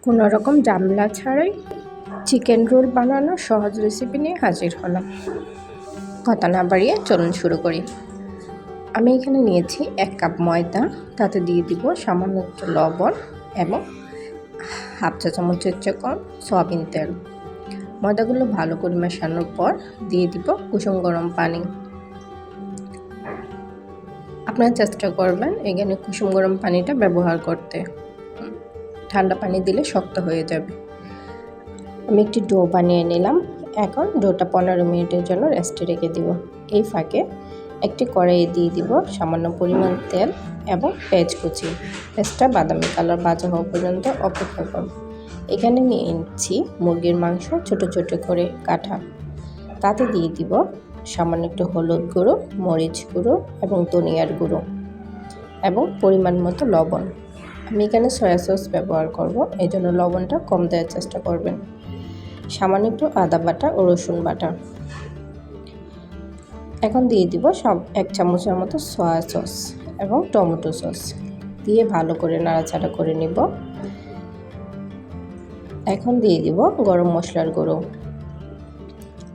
কোনো রকম ঝামেলা ছাড়াই চিকেন রোল বানানোর সহজ রেসিপি নিয়ে হাজির হলাম। কথা না বাড়িয়ে চলুন শুরু করি। আমি এখানে নিয়েছি 1 কাপ ময়দা, তাতে দিয়ে দিব সামান্য একটু লবণ এবং হাফ চা চামচের চেয়ে কম সয়াবিন তেল। ময়দাগুলো ভালো করে মেশানোর পর দিয়ে দিব কুসুম গরম পানি। আপনারা চেষ্টা করবেন এখানে কুসুম গরম পানিটা ব্যবহার করতে, ঠান্ডা পানি দিলে শক্ত হয়ে যাবে। আমি একটি ডো বানিয়ে নিলাম। এখন ডোটা 15 মিনিটের জন্য রেস্টে রেখে দিব। এই ফাঁকে একটি কড়াইয়ে দিয়ে দিব সামান্য পরিমাণ তেল এবং পেঁয়াজ কুচি। পেঁয়াজটা বাদামি কালার ভাজা হওয়া পর্যন্ত অপেক্ষা করব। এখানে নিয়ে নিচ্ছি মুরগির মাংস ছোট ছোট করে কাটা। তাতে দিয়ে দিব সামান্য একটু হলুদ গুঁড়ো, মরিচ গুঁড়ো এবং ধনিয়ার গুঁড়ো এবং পরিমাণ মতো লবণ। আমি এখানে সয়া সস ব্যবহার করব, এই জন্য লবণটা কম দেওয়ার চেষ্টা করবেন। সামান্য একটু আদা বাটা ও রসুন বাটা। এখন দিয়ে দিব 1 চামচের মতো সয়া সস এবং টমেটো সস দিয়ে ভালো করে নাড়াচাড়া করে নিব। এখন দিয়ে দিব গরম মশলার গুঁড়ো।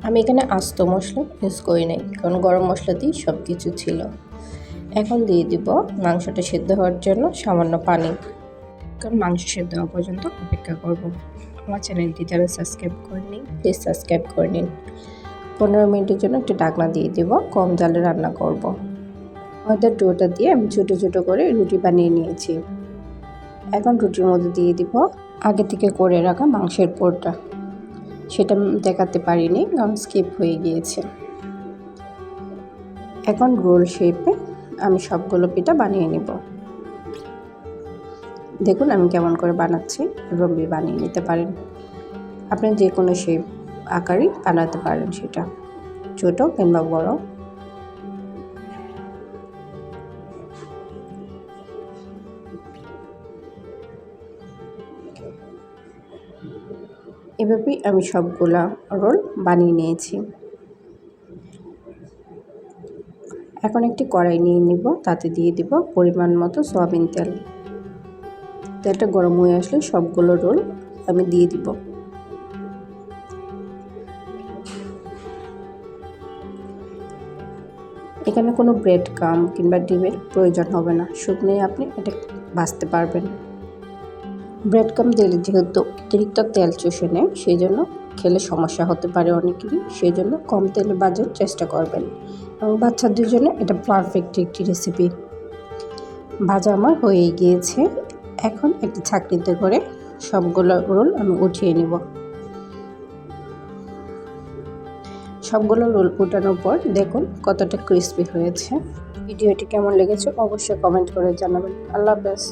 আমি এখানে আস্ত মশলা ইউজ করি নাই, কারণ গরম মশলা দিয়ে সব কিছু ছিল। এখন দিয়ে দিব মাংসটা সেদ্ধ হওয়ার জন্য সামান্য পানি। কারণ মাংস সেদ্ধ হওয়া পর্যন্ত অপেক্ষা করব। আমার চ্যানেলটি যারা সাবস্ক্রাইব করেনি প্লিজ সাবস্ক্রাইব করে নিন। 15 মিনিটের জন্য একটু ঢাকনা দিয়ে দিব, কম জালে রান্না করব। ময়দার ডোটা দিয়ে আমি ছোটো ছোটো করে রুটি বানিয়ে নিয়েছি। এখন রুটির মধ্যে দিয়ে দিব আগে থেকে করে রাখা মাংসের পোরটা। সেটা দেখাতে পারিনি কারণ স্কিপ হয়ে গিয়েছে। এখন রোল শেপে আমি সবগুলো পিঠা বানিয়ে নিব। দেখুন আমি কেমন করে বানাচ্ছি, এভাবে বানিয়ে নিতে পারেন। আপনি যে কোনো শেপ আকারই বানাতে পারেন, সেটা ছোট কিংবা বড়। এভাবেই আমি সবগুলা রোল বানিয়ে নিয়েছি। এখন একটি কড়াই নিয়ে নিব, তাতে দিয়ে দিব পরিমাণ মতো সয়াবিন তেল। তেলটা গরম হয়ে আসলে সবগুলো রোল আমি দিয়ে দিব। এখানে কোনো ব্রেড ক্রাম কিংবা ডিমের প্রয়োজন হবে না, শুকনোই আপনি এটা ভাজতে পারবেন। ব্রেড ক্রাম দিলে যেহেতু অতিরিক্ত তেল চুষে নেয়, সেই জন্য খেলে সমস্যা হতে পারে অনেকেরই, সেই জন্য কম তেলে ভাজার চেষ্টা করবেন। এবং বাচ্চাদের জন্য এটা পারফেক্ট একটি রেসিপি। ভাজা আমার হয়ে গিয়েছে। এখন একটি ছাঁকনিতে করে সবগুলো রোল আমি উঠিয়ে নিব। সবগুলো রোল উঠানোর পর দেখুন কতটা ক্রিস্পি হয়েছে। ভিডিওটি কেমন লেগেছে অবশ্যই কমেন্ট করে জানাবেন। আল্লাহ হাফেজ।